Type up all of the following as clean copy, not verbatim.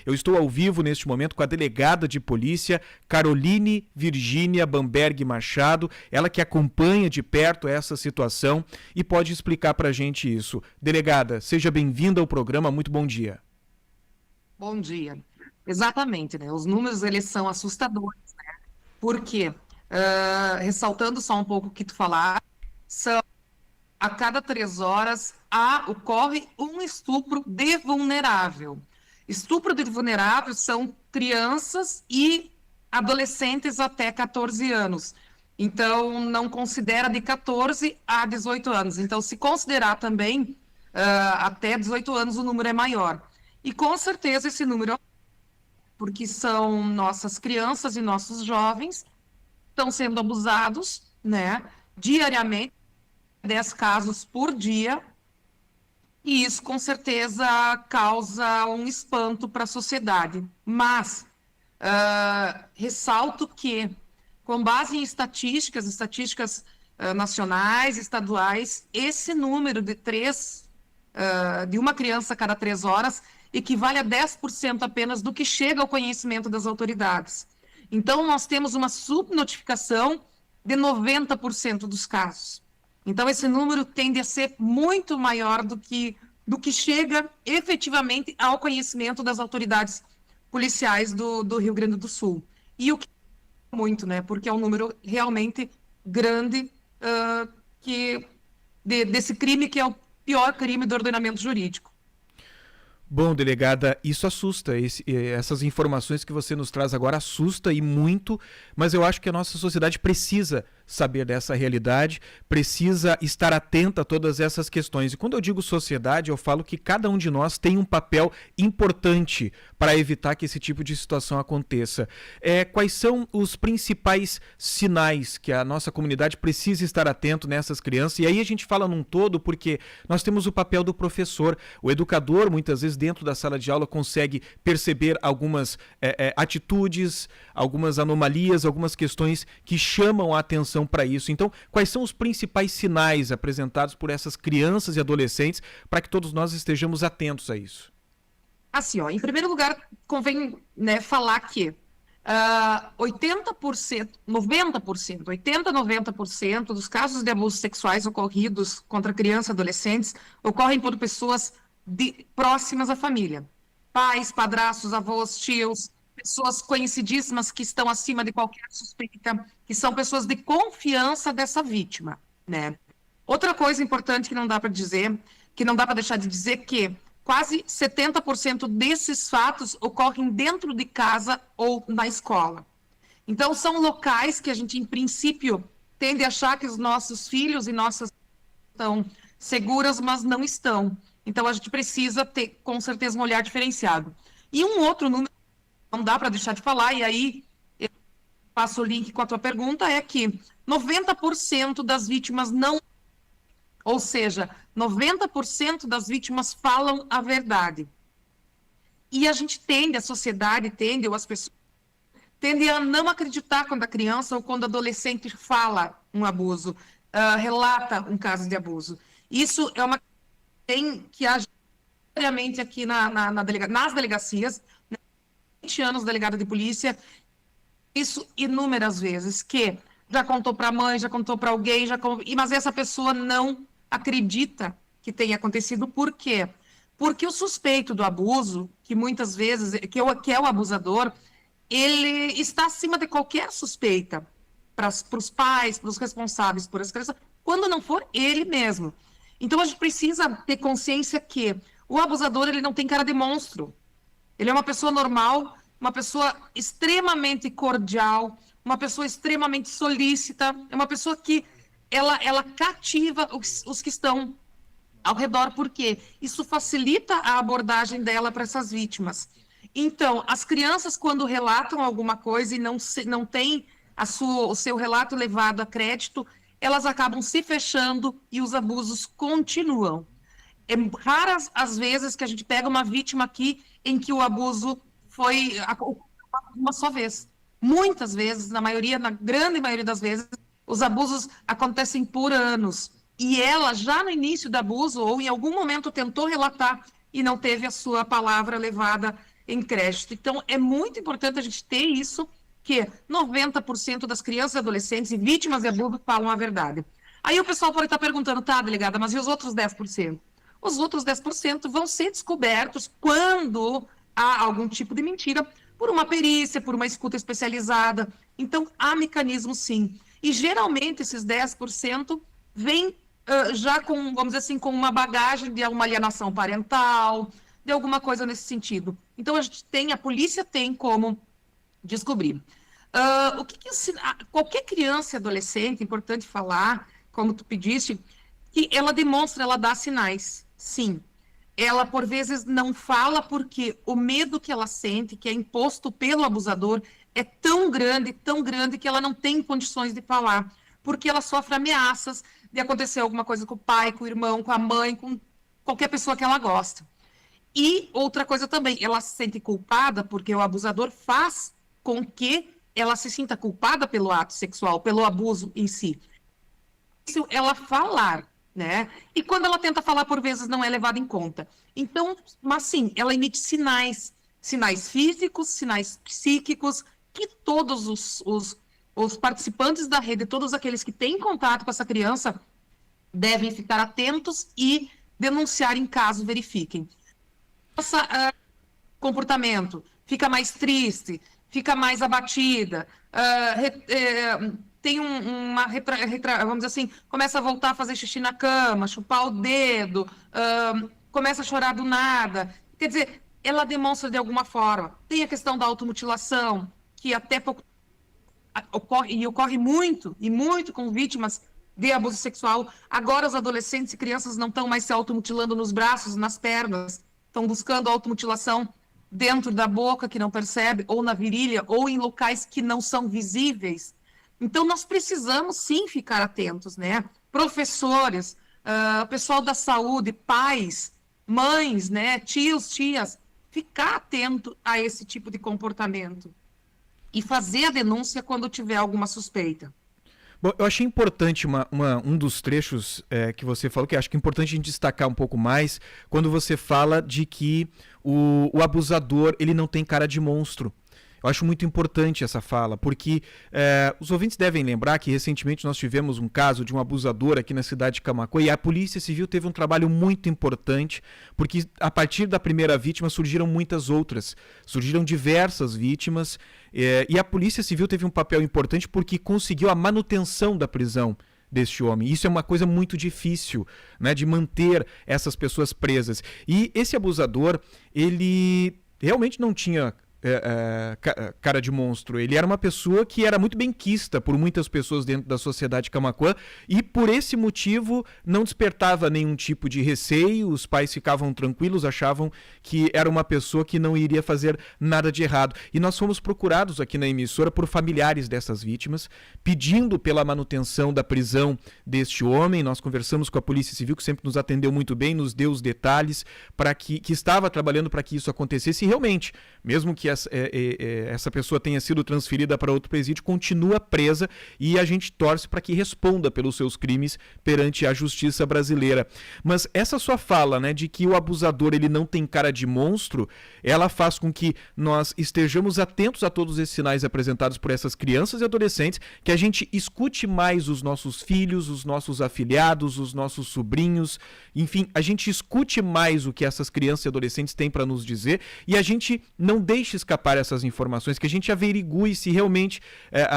Eu estou ao vivo neste momento com a delegada de polícia, Caroline Virgínia Bamberg Machado, ela que acompanha de perto essa situação e pode explicar para a gente isso. Delegada, seja bem-vinda ao programa, muito bom dia. Bom dia. Exatamente, né? Os números, eles são assustadores, né? Porque, ressaltando só um pouco o que tu falar, são a cada 3 horas ocorre um estupro de vulnerável. Estupro de vulnerável são crianças e adolescentes até 14 anos. Então, não considera de 14 a 18 anos. Então, se considerar também até 18 anos, o número é maior. E com certeza esse número, porque são nossas crianças e nossos jovens que estão sendo abusados, né, diariamente, 10 casos por dia, e isso com certeza causa um espanto para a sociedade. Mas ressalto que, com base em estatísticas nacionais, estaduais, esse número de uma criança a cada 3 horas equivale a 10% apenas do que chega ao conhecimento das autoridades. Então, nós temos uma subnotificação de 90% dos casos. Então, esse número tende a ser muito maior do que chega efetivamente ao conhecimento das autoridades policiais do Rio Grande do Sul. E o que é muito, né? Porque é um número realmente grande desse crime que é o pior crime do ordenamento jurídico. Bom, delegada, isso assusta. Essas informações que você nos traz agora assusta e muito, mas eu acho que a nossa sociedade precisa saber dessa realidade, precisa estar atenta a todas essas questões. E quando eu digo sociedade, eu falo que cada um de nós tem um papel importante para evitar que esse tipo de situação aconteça. Quais são os principais sinais que a nossa comunidade precisa estar atento nessas crianças? E aí a gente fala num todo porque nós temos o papel do professor. O educador, muitas vezes, dentro da sala de aula, consegue perceber algumas atitudes, algumas anomalias, algumas questões que chamam a atenção para isso. Então, quais são os principais sinais apresentados por essas crianças e adolescentes para que todos nós estejamos atentos a isso? Assim, em primeiro lugar, convém, né, falar que 80%, 90% dos casos de abusos sexuais ocorridos contra crianças e adolescentes ocorrem por pessoas próximas à família. Pais, padrastos, avós, tios, pessoas conhecidíssimas que estão acima de qualquer suspeita, que são pessoas de confiança dessa vítima, né? Outra coisa importante que não dá para deixar de dizer, que quase 70% desses fatos ocorrem dentro de casa ou na escola. Então, são locais que a gente, em princípio, tende a achar que os nossos filhos e nossas estão seguras, mas não estão. Então, a gente precisa ter, com certeza, um olhar diferenciado. E um outro número, não dá para deixar de falar, e aí eu passo o link com a tua pergunta, é que 90% das vítimas não... Ou seja, 90% das vítimas falam a verdade. E a gente a sociedade tende, ou as pessoas tendem a não acreditar quando a criança ou quando o adolescente fala um abuso, relata um caso de abuso. Isso é uma tem que agir diariamente aqui nas delegacias, 20 anos delegada de polícia, isso inúmeras vezes, que já contou para a mãe, já contou para alguém, mas essa pessoa não acredita que tenha acontecido. Por quê? Porque o suspeito do abuso, que muitas vezes, que é o abusador, ele está acima de qualquer suspeita para os pais, para os responsáveis por essa criança, quando não for ele mesmo. Então, a gente precisa ter consciência que o abusador, ele não tem cara de monstro. Ele é uma pessoa normal, uma pessoa extremamente cordial, uma pessoa extremamente solícita, é uma pessoa que ela cativa os que estão ao redor, porque isso facilita a abordagem dela para essas vítimas. Então, as crianças, quando relatam alguma coisa e não tem o seu relato levado a crédito, elas acabam se fechando e os abusos continuam. É raras as vezes que a gente pega uma vítima aqui em que o abuso foi uma só vez. Muitas vezes, na grande maioria das vezes, os abusos acontecem por anos. E ela, já no início do abuso, ou em algum momento tentou relatar e não teve a sua palavra levada em creche. Então, é muito importante a gente ter isso, que 90% das crianças e adolescentes e vítimas de abuso falam a verdade. Aí o pessoal pode estar perguntando, tá, delegada, mas e os outros 10%? Os outros 10% vão ser descobertos quando há algum tipo de mentira, por uma perícia, por uma escuta especializada. Então, há mecanismos, sim. E, geralmente, esses 10% vêm já com, vamos dizer assim, com uma bagagem de uma alienação parental, de alguma coisa nesse sentido. Então, a polícia tem como descobrir. Qualquer criança e adolescente, importante falar, como tu pediste, que ela demonstra, ela dá sinais, sim. Ela, por vezes, não fala porque o medo que ela sente, que é imposto pelo abusador, é tão grande, que ela não tem condições de falar, porque ela sofre ameaças de acontecer alguma coisa com o pai, com o irmão, com a mãe, com qualquer pessoa que ela gosta. E outra coisa também, ela se sente culpada porque o abusador faz com que ela se sinta culpada pelo ato sexual, pelo abuso em si. Isso ela falar, né? E quando ela tenta falar, por vezes, não é levada em conta. Então, mas sim, ela emite sinais físicos, sinais psíquicos, que todos os participantes da rede, todos aqueles que têm contato com essa criança, devem ficar atentos e denunciar em caso verifiquem. Essa comportamento fica mais triste, fica mais abatida, tem vamos dizer assim, começa a voltar a fazer xixi na cama, chupar o dedo, começa a chorar do nada. Quer dizer, ela demonstra de alguma forma. Tem a questão da automutilação, que até pouco ocorre muito, e muito com vítimas de abuso sexual. Agora os adolescentes e crianças não estão mais se automutilando nos braços, nas pernas, estão buscando automutilação dentro da boca, que não percebe, ou na virilha, ou em locais que não são visíveis. Então, nós precisamos, sim, ficar atentos, né? Professores, pessoal da saúde, pais, mães, né? Tios, tias, ficar atento a esse tipo de comportamento e fazer a denúncia quando tiver alguma suspeita. Bom, eu achei importante um dos trechos que você falou, que acho que é importante a gente destacar um pouco mais, quando você fala de que o abusador ele não tem cara de monstro. Eu acho muito importante essa fala, porque os ouvintes devem lembrar que recentemente nós tivemos um caso de um abusador aqui na cidade de Camaquã e a Polícia Civil teve um trabalho muito importante, porque a partir da primeira vítima surgiram muitas outras, surgiram diversas vítimas e a Polícia Civil teve um papel importante porque conseguiu a manutenção da prisão deste homem. Isso é uma coisa muito difícil, né, de manter essas pessoas presas. E esse abusador, ele realmente não tinha cara de monstro. Ele era uma pessoa que era muito benquista por muitas pessoas dentro da sociedade camaquã e por esse motivo não despertava nenhum tipo de receio, os pais ficavam tranquilos, achavam que era uma pessoa que não iria fazer nada de errado. E nós fomos procurados aqui na emissora por familiares dessas vítimas, pedindo pela manutenção da prisão deste homem. Nós conversamos com a Polícia Civil, que sempre nos atendeu muito bem, nos deu os detalhes para que estava trabalhando para que isso acontecesse e realmente, mesmo que essa pessoa tenha sido transferida para outro presídio, continua presa e a gente torce para que responda pelos seus crimes perante a justiça brasileira. Mas essa sua fala, né, de que o abusador ele não tem cara de monstro, ela faz com que nós estejamos atentos a todos esses sinais apresentados por essas crianças e adolescentes, que a gente escute mais os nossos filhos, os nossos afilhados, os nossos sobrinhos, enfim, a gente escute mais o que essas crianças e adolescentes têm para nos dizer e a gente não deixe escapar essas informações, que a gente averigue se realmente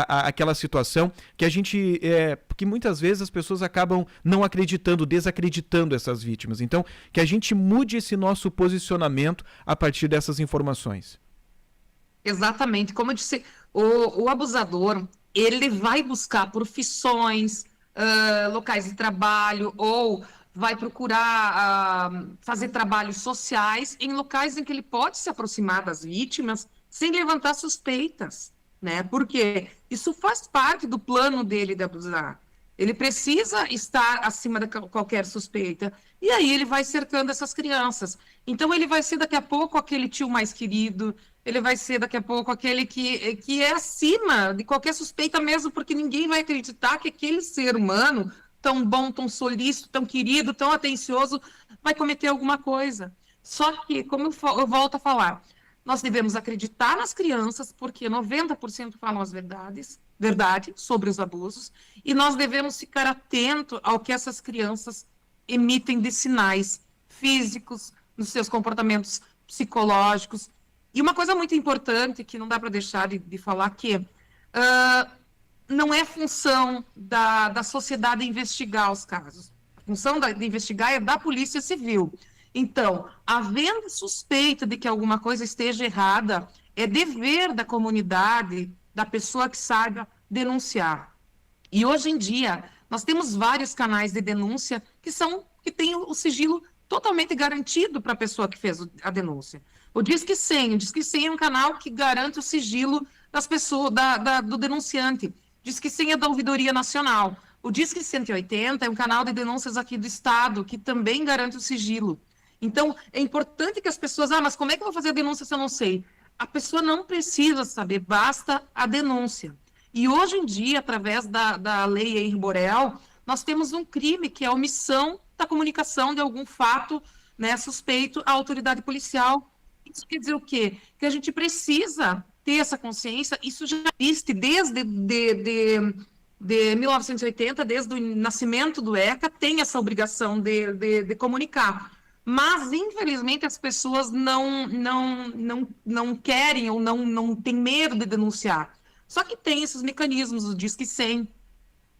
aquela situação, que a gente, porque muitas vezes as pessoas acabam não acreditando, desacreditando essas vítimas. Então, que a gente mude esse nosso posicionamento a partir dessas informações. Exatamente. Como eu disse, o abusador, ele vai buscar profissões, locais de trabalho, ou vai procurar fazer trabalhos sociais em locais em que ele pode se aproximar das vítimas sem levantar suspeitas, né? Porque isso faz parte do plano dele de abusar. Ele precisa estar acima de qualquer suspeita. E aí ele vai cercando essas crianças. Então ele vai ser daqui a pouco aquele tio mais querido, ele vai ser daqui a pouco aquele que é acima de qualquer suspeita mesmo, porque ninguém vai acreditar que aquele ser humano tão bom, tão solícito, tão querido, tão atencioso, vai cometer alguma coisa. Só que, como eu volto a falar, nós devemos acreditar nas crianças, porque 90% falam as verdade sobre os abusos, e nós devemos ficar atento ao que essas crianças emitem de sinais físicos, nos seus comportamentos psicológicos. E uma coisa muito importante, que não dá para deixar de falar, que não é função da sociedade investigar os casos. A função de investigar é da Polícia Civil. Então, havendo suspeita de que alguma coisa esteja errada, é dever da comunidade, da pessoa que saiba, denunciar. E hoje em dia, nós temos vários canais de denúncia que têm o sigilo totalmente garantido para a pessoa que fez a denúncia. O Disque 100 é um canal que garante o sigilo das pessoas, do denunciante. Disque 100 é da Ouvidoria Nacional. O Disque 180 é um canal de denúncias aqui do Estado, que também garante o sigilo. Então, é importante que as pessoas... mas como é que eu vou fazer a denúncia se eu não sei? A pessoa não precisa saber, basta a denúncia. E hoje em dia, através da lei Henri Borel, nós temos um crime que é a omissão da comunicação de algum fato, né, suspeito à autoridade policial. Isso quer dizer o quê? Que a gente precisa ter essa consciência. Isso já existe desde de 1980, desde o nascimento do ECA, tem essa obrigação de comunicar. Mas, infelizmente, as pessoas não querem ou não têm medo de denunciar. Só que tem esses mecanismos, o Disque 100,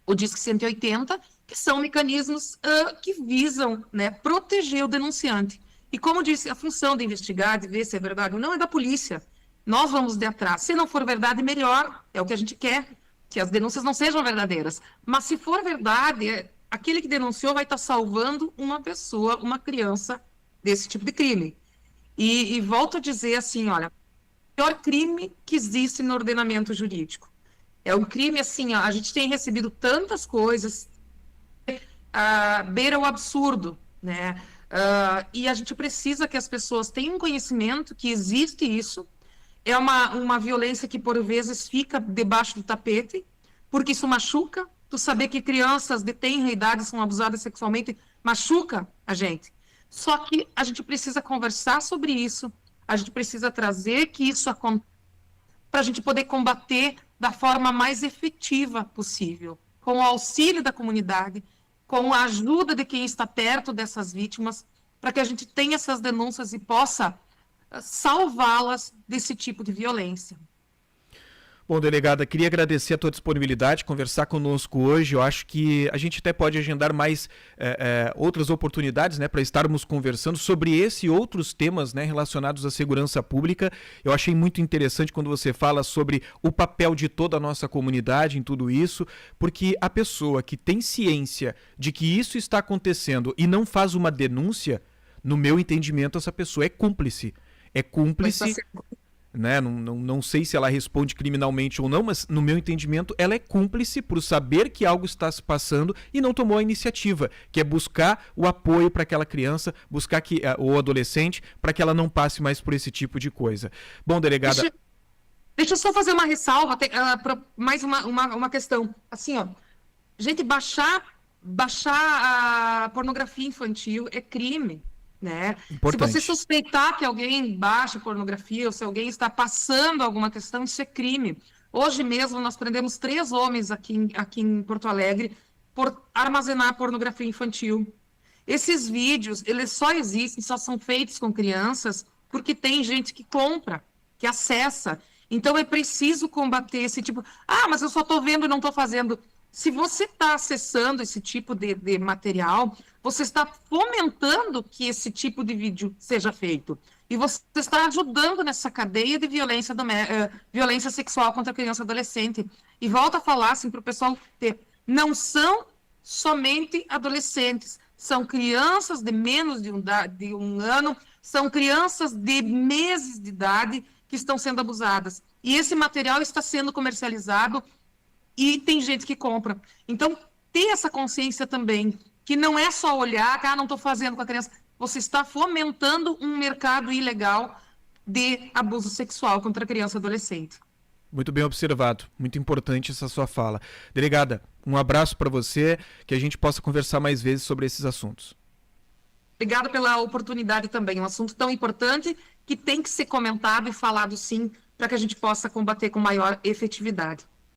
o Disque 180, que são mecanismos que visam, né, proteger o denunciante. E como disse, a função de investigar, de ver se é verdade ou não, é da polícia. Nós vamos de atrás. Se não for verdade, melhor. É o que a gente quer, que as denúncias não sejam verdadeiras. Mas se for verdade, aquele que denunciou vai estar salvando uma pessoa, uma criança, desse tipo de crime. E volto a dizer assim, olha, o pior crime que existe no ordenamento jurídico. É um crime, assim, a gente tem recebido tantas coisas, beira o absurdo, né? E a gente precisa que as pessoas tenham conhecimento que existe isso. É uma violência que, por vezes, fica debaixo do tapete, porque isso machuca. Tu saber que crianças de tenra idade são abusadas sexualmente machuca a gente. Só que a gente precisa conversar sobre isso, a gente precisa trazer que isso aconteça para a gente poder combater da forma mais efetiva possível, com o auxílio da comunidade, com a ajuda de quem está perto dessas vítimas, para que a gente tenha essas denúncias e possa salvá-las desse tipo de violência. Bom, delegada, queria agradecer a tua disponibilidade, conversar conosco hoje. Eu acho que a gente até pode agendar mais outras oportunidades, né, para estarmos conversando sobre esse e outros temas, né, relacionados à segurança pública. Eu achei muito interessante quando você fala sobre o papel de toda a nossa comunidade em tudo isso, porque a pessoa que tem ciência de que isso está acontecendo e não faz uma denúncia, no meu entendimento, essa pessoa é cúmplice. É cúmplice... Né? Não sei se ela responde criminalmente ou não, mas no meu entendimento ela é cúmplice por saber que algo está se passando e não tomou a iniciativa, que é buscar o apoio para aquela criança, buscar o adolescente, para que ela não passe mais por esse tipo de coisa. Bom, delegada... Deixa eu só fazer uma ressalva, mais uma questão. Assim, ó, gente, baixar a pornografia infantil é crime. Né? Importante. Se você suspeitar que alguém baixa pornografia ou se alguém está passando alguma questão, isso é crime. Hoje mesmo nós prendemos 3 homens aqui em Porto Alegre por armazenar pornografia infantil. Esses vídeos, eles só existem, só são feitos com crianças porque tem gente que compra, que acessa. Então é preciso combater esse tipo... mas eu só estou vendo e não estou fazendo... Se você está acessando esse tipo de material, você está fomentando que esse tipo de vídeo seja feito. E você está ajudando nessa cadeia de violência sexual contra criança e adolescente. E volto a falar assim, para o pessoal ter. Não são somente adolescentes, são crianças de menos de um ano, são crianças de meses de idade que estão sendo abusadas. E esse material está sendo comercializado e tem gente que compra. Então, ter essa consciência também, que não é só olhar, não estou fazendo com a criança, você está fomentando um mercado ilegal de abuso sexual contra criança e adolescente. Muito bem observado, muito importante essa sua fala. Delegada, um abraço para você, que a gente possa conversar mais vezes sobre esses assuntos. Obrigada pela oportunidade também, um assunto tão importante que tem que ser comentado e falado sim, para que a gente possa combater com maior efetividade.